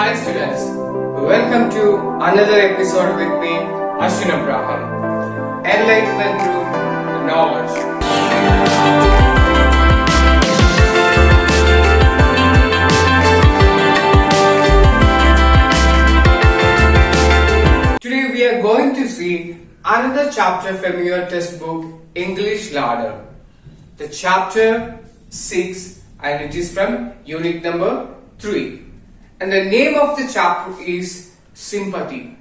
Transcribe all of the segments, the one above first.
Hi students, welcome to another episode with me, Ashwin Abraham. Enlightenment through knowledge. Today we are going to see another chapter from your textbook, English Ladder. The chapter 6 and it is from unit number 3. And the name of the chapter is Sympathy.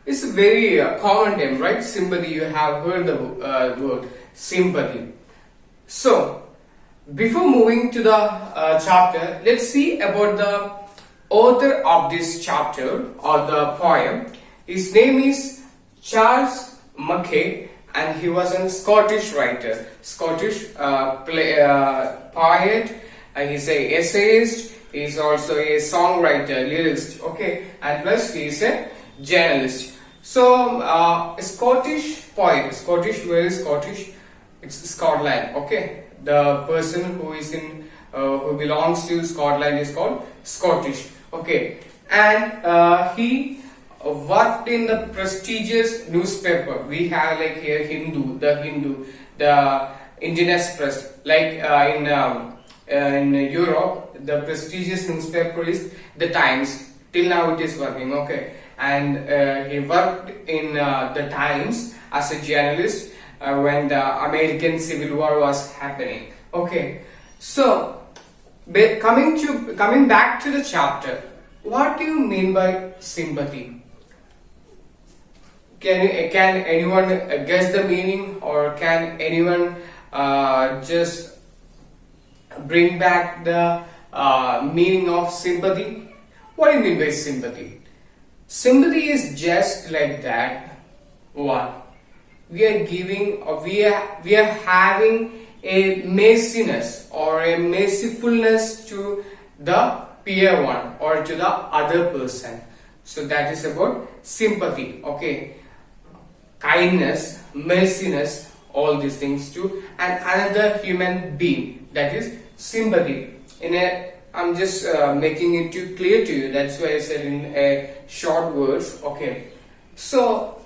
It's a very common name, right? Sympathy, you have heard the word sympathy. So, before moving to the chapter, let's see about the author of this chapter or the poem. His name is Charles Mackay and he was a Scottish writer, Scottish poet, he's an essayist, he's also a songwriter, lyricist, okay, and plus he is a journalist. So, a Scottish poet, Scottish, where is Scottish? It's Scotland, okay. The person who is in, who belongs to Scotland is called Scottish, okay. And he worked in the prestigious newspaper. We have like here Hindu, the Indian Express, like in Europe, the prestigious newspaper is the Times. Till now it is working, okay. And he worked in the Times as a journalist when the American Civil War was happening, okay. So, coming back to the chapter, what do you mean by sympathy? Can anyone guess the meaning, or can anyone just bring back the meaning of sympathy? What do you mean by sympathy? Sympathy is just like that. What? We are giving, or we are having a merciness or a mercifulness to the peer one or to the other person. So that is about sympathy, okay. Kindness, merciness, all these things to another human being, that is sympathy. I'm just making it too clear to you, that's why I said in short words, okay. So,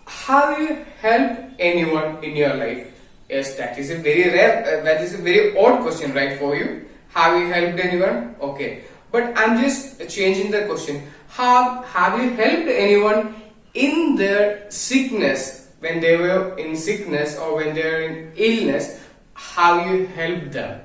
have you helped anyone in your life? Yes, that is a very rare, that is a very odd question, right, for you. Have you helped anyone? Okay. But I'm just changing the question. Have you helped anyone in their sickness, when they were in sickness or when they are in illness? Have you helped them?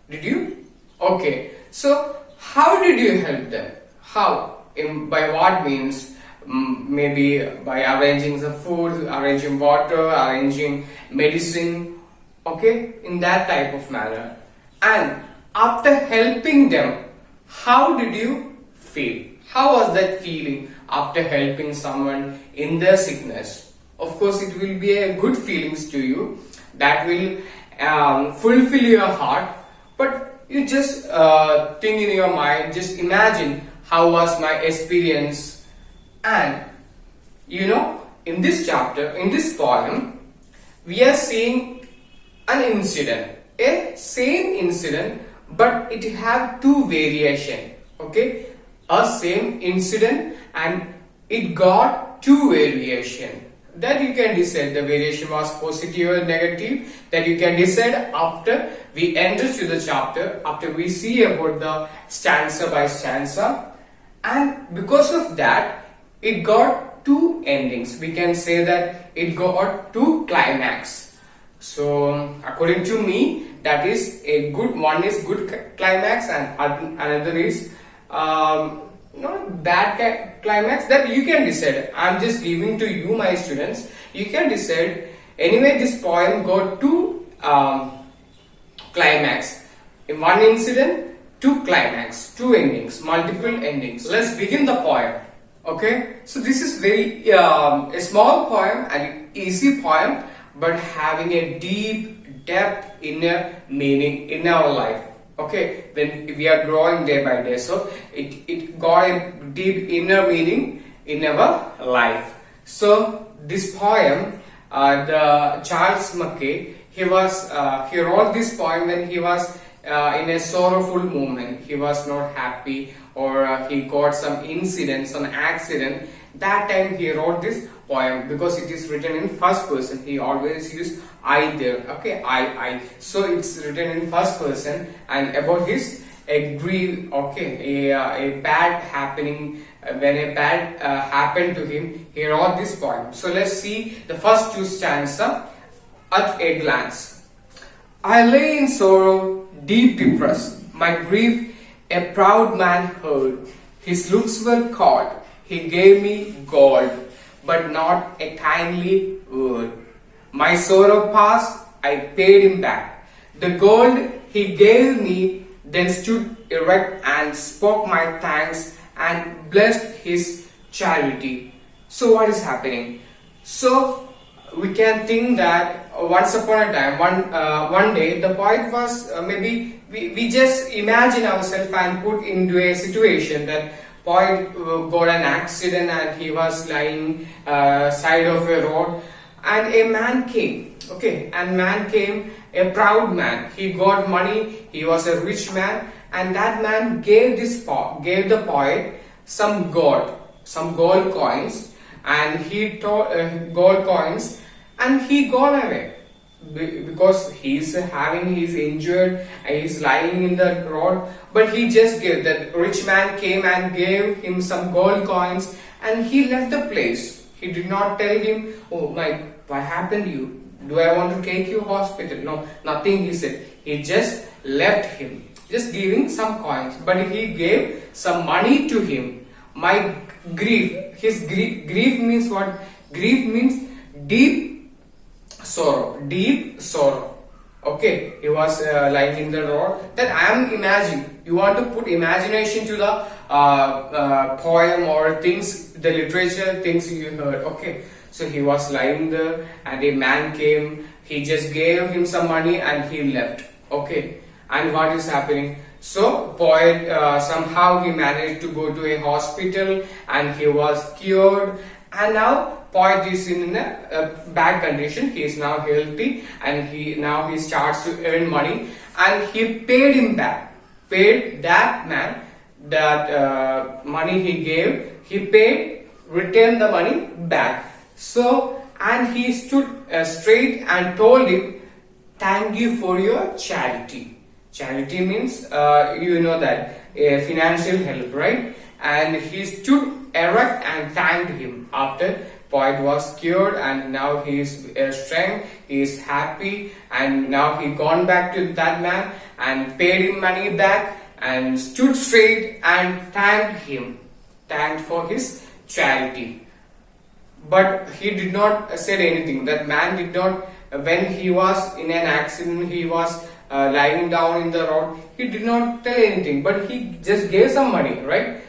Did you? Okay. So, how did you help them? How? By what means? Maybe by arranging the food, arranging water, arranging medicine, okay, in that type of manner. And after helping them, how did you feel? How was that feeling after helping someone in their sickness? Of course, it will be a good feelings to you that will fulfill your heart. But you just think in your mind, just imagine how was my experience. And you know, in this chapter, in this poem, we are seeing an incident, a same incident, but it have two variation, okay. A same incident and it got two variation. That you can decide the variation was positive or negative. That you can decide after we enter to the chapter, after we see about the stanza by stanza. And because of that, it got two endings. We can say that it got two climax. So according to me, that is a good one is good climax and another is not bad climax. That you can decide. I'm just giving to you, my students. You can decide. Anyway, this poem got two climax. In one incident, two climax, two endings, multiple endings. Let's begin the poem. Okay, so this is very a small poem and easy poem, but having a deep depth inner meaning in our life. Okay, when we are growing day by day, so it got a deep inner meaning in our life. So this poem, the Charles Mackay, he wrote this poem when he was in a sorrowful moment. He was not happy, or he got some incident, some accident. That time he wrote this poem, because it is written in first person. He always use I there. Okay, I. So it's written in first person, and about his a grief. Okay, a bad happening. When a bad happened to him, he wrote this poem. So let's see the first two stanza at a glance. I lay in sorrow, deep depressed. My grief a proud man heard. His looks were caught. He gave me gold, but not a kindly word. My sorrow passed, I paid him back. The gold he gave me, then stood erect and spoke my thanks and blessed his charity. So what is happening? So we can think that once upon a time, one day, the poet was maybe we just imagine ourselves and put into a situation that poet got an accident and he was lying side of a road, and a man came. Okay, and man came, a proud man. He got money. He was a rich man, and that man gave the poet some gold coins, and he told gold coins, and he gone away because he's injured and he's lying in the road. But he just gave, that rich man came and gave him some gold coins, and he left the place. He did not tell him, oh my, what happened to you? Do I want to take you hospital? No, nothing he said. He just left him, just giving some coins, but he gave some money to him. My grief, his grief means what? Grief means deep sorrow. Okay, he was lying in the road. That I am imagining. You want to put imagination to the poem or things, the literature things you heard. Okay, so he was lying there, and a man came. He just gave him some money and he left. Okay, and what is happening? So poet somehow he managed to go to a hospital and he was cured, and now poet is in a bad condition. He is now healthy, and he starts to earn money, and he paid him back. Paid that man that money he gave. He returned the money back. So, and he stood straight and told him, "Thank you for your charity." Charity means you know that financial help, right? And he stood erect and thanked him. After poet was cured, and now he is strength, he is happy, and now he gone back to that man and paid him money back and stood straight and thanked for his charity. But he did not say anything. That man did not, when he was in an accident, he was lying down in the road, he did not tell anything, but he just gave some money, right?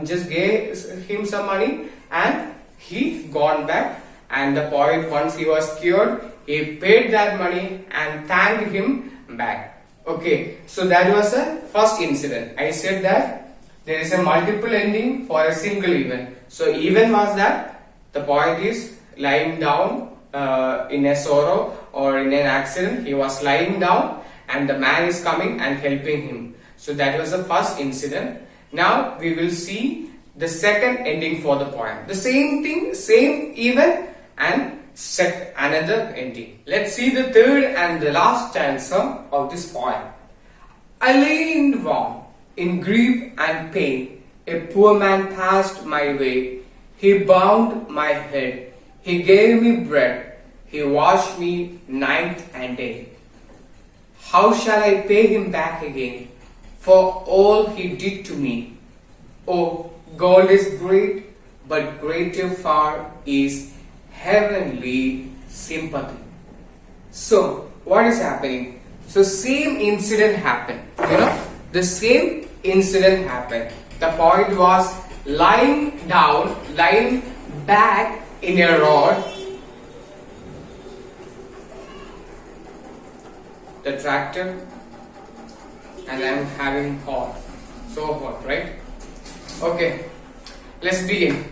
Just gave him some money, and he gone back. And the poet, once he was cured, he paid that money and thanked him back. Okay, so that was the first incident. I said that there is a multiple ending for a single event. So event was that the poet is lying down in a sorrow or in an accident. He was lying down, and the man is coming and helping him. So that was the first incident. Now we will see the second ending for the poem. The same thing, same event, and set another ending. Let's see the third and the last stanza of this poem. I lay in warm, in grief and pain. A poor man passed my way. He bound my head. He gave me bread. He washed me night and day. How shall I pay him back again for all he did to me? Oh, gold is great, but greater far is heavenly sympathy. So, what is happening? So, same incident happened. The same incident happened. The poet was lying back in a road. The tractor, and I'm having hot, so hot, right? Okay, let's begin.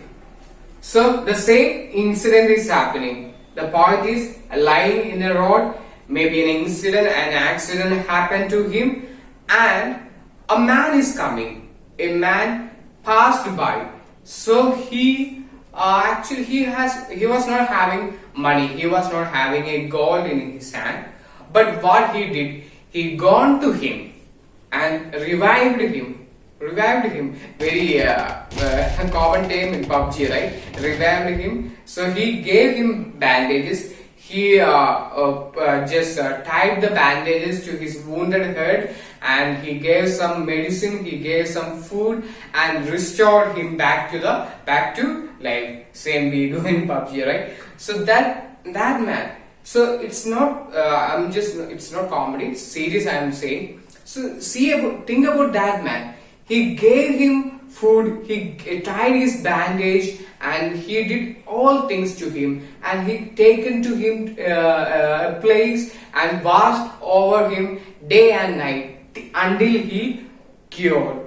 So the same incident is happening. The poet is lying in a road. Maybe an accident happened to him, and a man is coming. A man passed by. So he was not having money. He was not having a gold in his hand. But what he did, he gone to him and revived him. Revived him. Very common term in PUBG, right? Revived him. So he gave him bandages. He just tied the bandages to his wounded head, and he gave some medicine, he gave some food, and restored him back to life. Same we do in PUBG, right? So that man. So it's not it's not comedy, it's serious, I am saying. So think about that man. He gave him food, he tied his bandage, and he did all things to him, and he taken to him a place and watched over him day and night until he cured.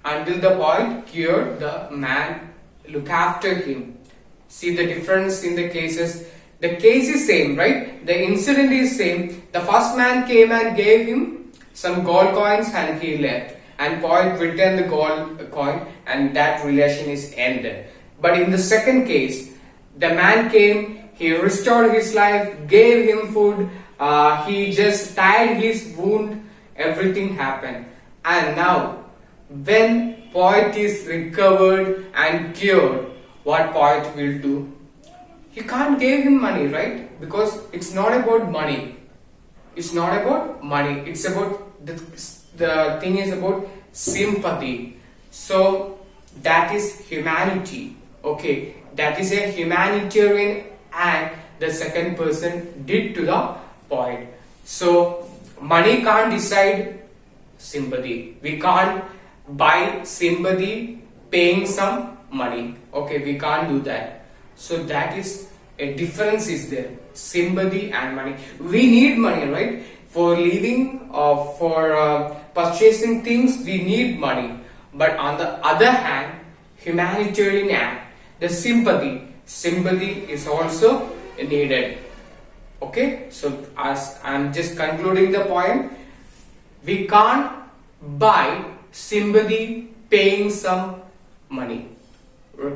Until the point cured, the man look after him. See the difference in the cases. The case is same, right? The incident is same. The first man came and gave him some gold coins and he left. And poet returned the gold coin, and that relation is ended. But in the second case, the man came, he restored his life, gave him food, he just tied his wound, everything happened. And now, when poet is recovered and cured, what poet will do? He can't give him money, right? Because it's not about money. It's not about money. It's about the thing is about sympathy. So that is humanity. Okay, that is a humanitarian act the second person did to the poet. So money can't decide sympathy. We can't buy sympathy paying some money. Okay, we can't do that. So that is a difference is there. Sympathy and money. We need money, right? For living or for purchasing things, we need money. But on the other hand, humanitarian act, the sympathy is also needed. Okay, so as I'm just concluding the point, we can't buy sympathy paying some money.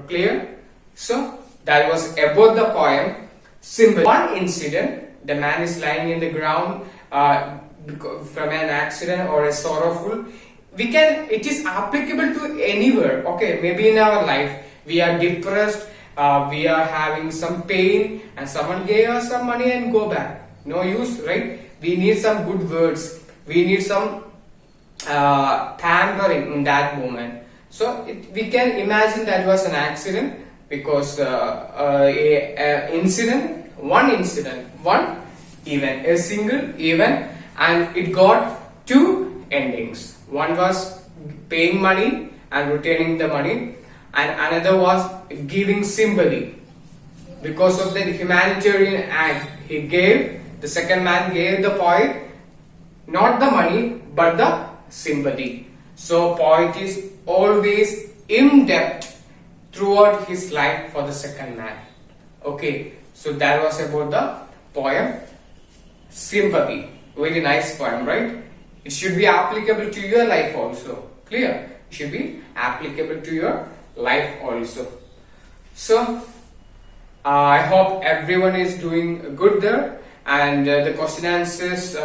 Clear? So that was about the poem Sympathy. One incident, the man is lying in the ground from an accident or a sorrowful. It is applicable to anywhere. Okay, maybe in our life we are depressed, we are having some pain, and someone gave us some money and go back. No use, right? We need some good words. We need some pampering in that moment. So we can imagine that was an accident because one event, a single event, and it got two endings. One was paying money and returning the money, and another was giving sympathy. Because of the humanitarian act he gave, the second man gave the poet not the money but the sympathy. So poet is always in debt throughout his life for the second man. Okay, so that was about the poem Sympathy. Very nice poem, right? It should be applicable to your life also. Clear? It should be applicable to your life also. So I hope everyone is doing good there, and the question answers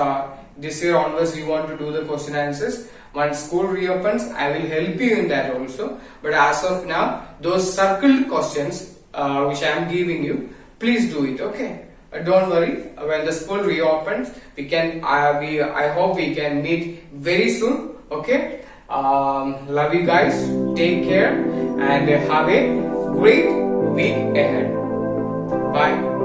this year onwards we want to do the question answers. Once school reopens, I will help you in that also. But as of now, those circled questions which I am giving you, please do it. Okay. Don't worry. When the school reopens, we can. I hope we can meet very soon. Okay. Love you guys. Take care and have a great week ahead. Bye.